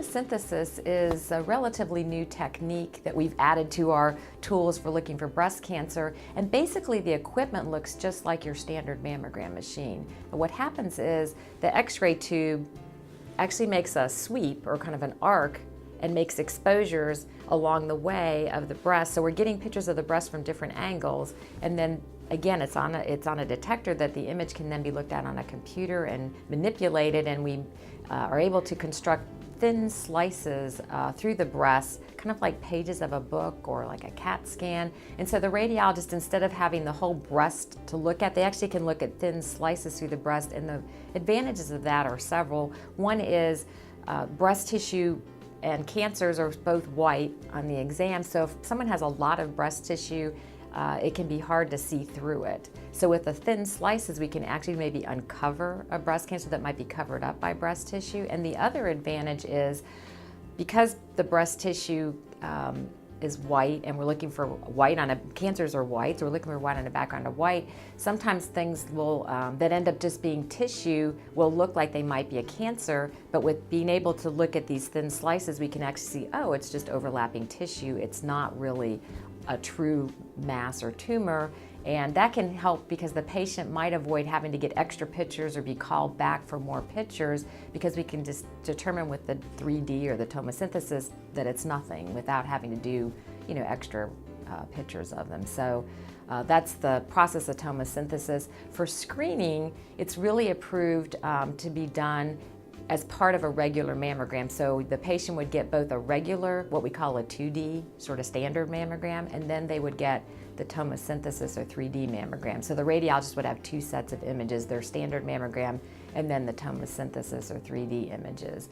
tomosynthesis is a relatively new technique that we've added to our tools for looking for breast cancer, and basically the equipment looks just like your standard mammogram machine. But what happens is the X-ray tube actually makes a sweep or kind of an arc and makes exposures along the way of the breast. So we're getting pictures of the breast from different angles, and then again, it's on a detector that the image can then be looked at on a computer and manipulated, and we are able to construct thin slices through the breast, kind of like pages of a book or like a CAT scan. And so the radiologist, instead of having the whole breast to look at, they actually can look at thin slices through the breast, and the advantages of that are several. One is breast tissue and cancers are both white on the exam, so if someone has a lot of breast tissue, it can be hard to see through it. So with the thin slices, we can actually maybe uncover a breast cancer that might be covered up by breast tissue. And the other advantage is, because the breast tissue is white, and we're looking for white on cancers are white, so we're looking for white on a background of white, sometimes things will, that end up just being tissue will look like they might be a cancer, but with being able to look at these thin slices, we can actually see, oh, it's just overlapping tissue. It's not really a true mass or tumor, and that can help because the patient might avoid having to get extra pictures or be called back for more pictures, because we can just determine with the 3D or the tomosynthesis that it's nothing without having to do, extra pictures of them. So that's the process of tomosynthesis. For screening, it's really approved to be done as part of a regular mammogram. So the patient would get both a regular, what we call a 2D, sort of standard mammogram, and then they would get the tomosynthesis or 3D mammogram. So the radiologist would have two sets of images, their standard mammogram and then the tomosynthesis or 3D images.